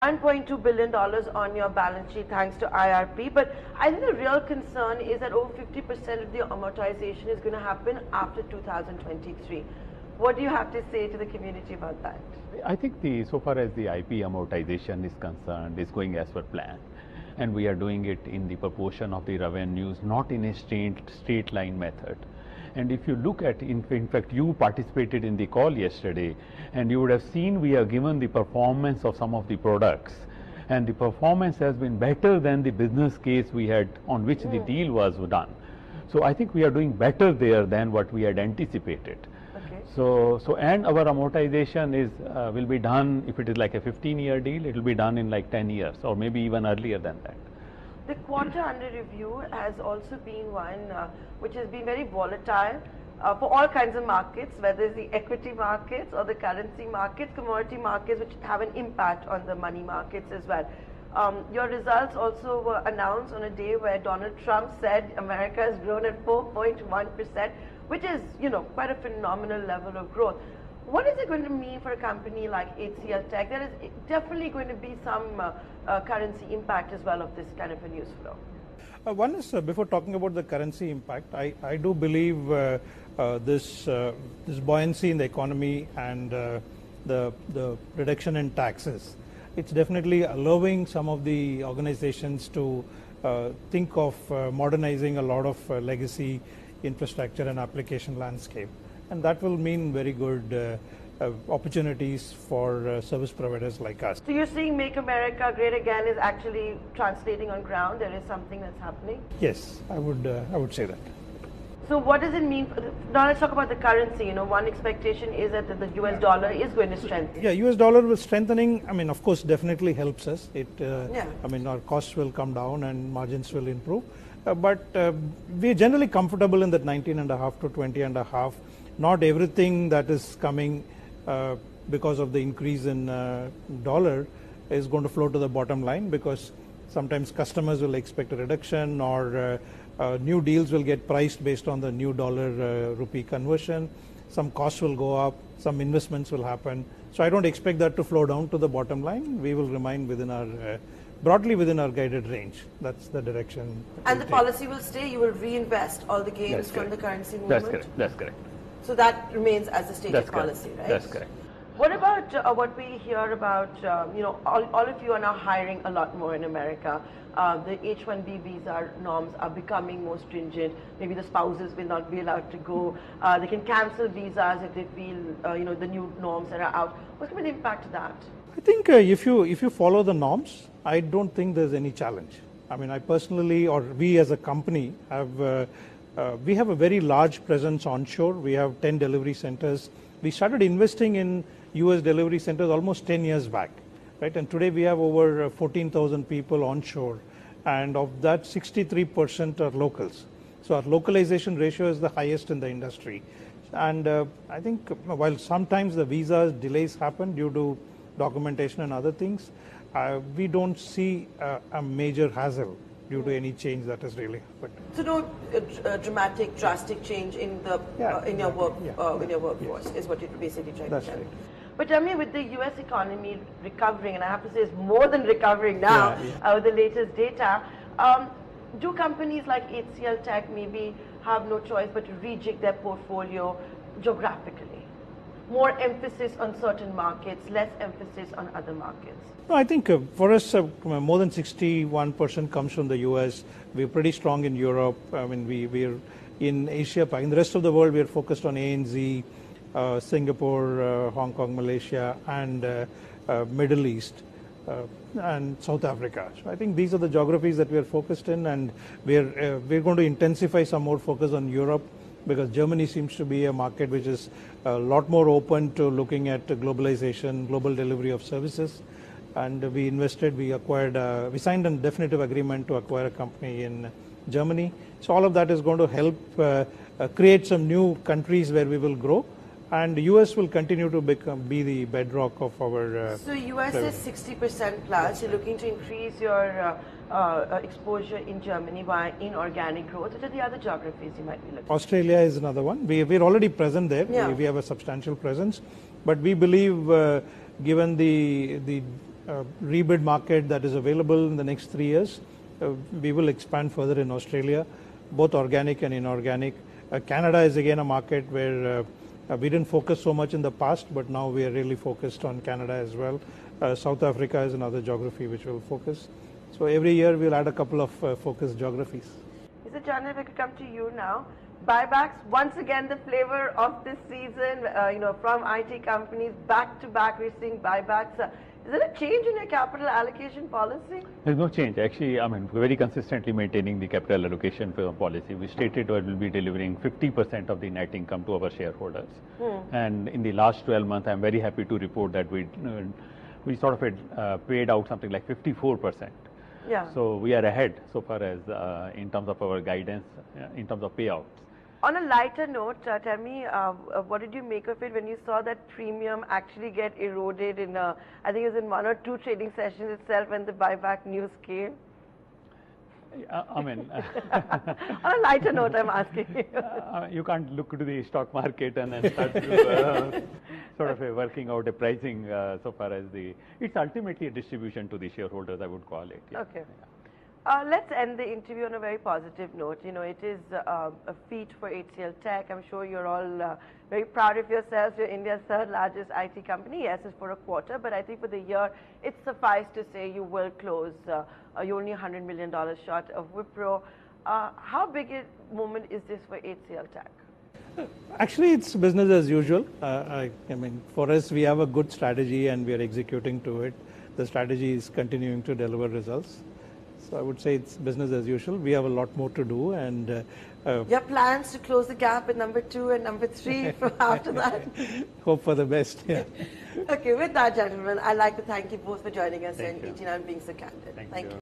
$9.2 billion on your balance sheet thanks to IRP, but I think the real concern is that over 50% of the amortization is going to happen after 2023. What do you have to say to the community about that? I think so far as the IP amortization is concerned, is going as per plan. And we are doing it in the proportion of the revenues, not in a straight line method. And if you look at, in fact, you participated in the call yesterday, and you would have seen we have given the performance of some of the products. And the performance has been better than the business case we had on which the deal was done. So I think we are doing better there than what we had anticipated. And our amortization will be done, if it is like a 15-year deal, it will be done in like 10 years or maybe even earlier than that. The quarter under review has also been one which has been very volatile for all kinds of markets, whether it's the equity markets or the currency markets, commodity markets, which have an impact on the money markets as well. Your results also were announced on a day where Donald Trump said America has grown at 4.1%, which is, quite a phenomenal level of growth. What is it going to mean for a company like HCL Tech? There is definitely going to be some currency impact as well of this kind of a news flow. One is, before talking about the currency impact, I do believe this buoyancy in the economy and the reduction in taxes, it's definitely allowing some of the organizations to think of modernizing a lot of legacy infrastructure and application landscape, and that will mean very good opportunities for service providers like us. So you're seeing Make America Great Again is actually translating on ground? There is something that's happening? Yes, I would say that. So what does it mean? Now let's talk about the currency. One expectation is that the US dollar is going to strengthen. Yeah, US dollar will strengthening, of course, definitely helps us. Our costs will come down and margins will improve. But we're generally comfortable in that 19.5 to 20.5. Not everything that is coming because of the increase in dollar is going to flow to the bottom line, because sometimes customers will expect a reduction, or new deals will get priced based on the new dollar rupee conversion. Some costs will go up, some investments will happen. So I don't expect that to flow down to the bottom line. We will remain within our broadly within our guided range. That's the direction. And the policy will stay? You will reinvest all the gains from the currency movement? That's correct. So that remains as a stated policy, right? That's correct. What about what we hear about, all of you are now hiring a lot more in America. The H-1B visa norms are becoming more stringent. Maybe the spouses will not be allowed to go. They can cancel visas if they feel, the new norms that are out. What's going to be the impact of that? I think if you follow the norms, I don't think there's any challenge. I personally, or we as a company, we have a very large presence onshore. We have 10 delivery centers. We started investing in US delivery centers almost 10 years back, right? And today we have over 14,000 people onshore, and of that 63% are locals. So our localization ratio is the highest in the industry. And I think while sometimes the visa delays happen due to documentation and other things, we don't see a major hassle due to any change that has really happened. So no dramatic, drastic change in your workforce is what you're basically trying to say. Right. But tell me, with the US economy recovering, and I have to say it's more than recovering now with the latest data, do companies like HCL Tech maybe have no choice but to rejig their portfolio geographically? More emphasis on certain markets, less emphasis on other markets? No, I think for us, more than 61% comes from the US. We're pretty strong in Europe. We're in Asia. In the rest of the world, we're focused on ANZ, Singapore, Hong Kong, Malaysia, and Middle East, and South Africa. So I think these are the geographies that we are focused in, and we're going to intensify some more focus on Europe, because Germany seems to be a market which is a lot more open to looking at globalization, global delivery of services. And we acquired, we signed a definitive agreement to acquire a company in Germany. So all of that is going to help create some new countries where we will grow. And the US will continue to be the bedrock of our... So US is 60% plus. You're looking to increase your exposure in Germany by inorganic growth. What are the other geographies you might be looking at? Australia is another one. We're already present there. We have a substantial presence. But we believe, given the rebid market that is available in the next 3 years. We will expand further in Australia, both organic and inorganic. Canada is again a market where we didn't focus so much in the past, but now we are really focused on Canada as well. South Africa is another geography which will focus. So every year we'll add a couple of focused geographies. Mr. Chandra, if I could come to you now. Buybacks, once again the flavor of this season, from IT companies, back to back we're seeing buybacks. Is there a change in your capital allocation policy? There's no change. Actually, we're very consistently maintaining the capital allocation policy. We stated we will be delivering 50% of the net income to our shareholders. And in the last 12 months, I'm very happy to report that we sort of paid out something like 54%. Yeah. So we are ahead so far as in terms of our guidance, in terms of payouts. On a lighter note, tell me, what did you make of it when you saw that premium actually get eroded in, I think it was in 1 or 2 trading sessions itself when the buyback news came? On a lighter note, I'm asking you. You can't look to the stock market and then start to sort of working out a pricing so far as it's ultimately a distribution to the shareholders, I would call it. Yeah. Okay. Let's end the interview on a very positive note. It is a feat for HCL Tech. I'm sure you're all very proud of yourselves. You're India's 3rd largest IT company. Yes, it's for a quarter, but I think for the year, it's suffice to say you will close. You're only $100 million short of Wipro. How big a moment is this for HCL Tech? Actually, it's business as usual. For us, we have a good strategy and we are executing to it. The strategy is continuing to deliver results. So I would say it's business as usual. We have a lot more to do, and you have plans to close the gap with number 2 and number 3 after that? Hope for the best. Yeah. Okay, with that, gentlemen, I'd like to thank you both for joining us and being so candid. Thank you.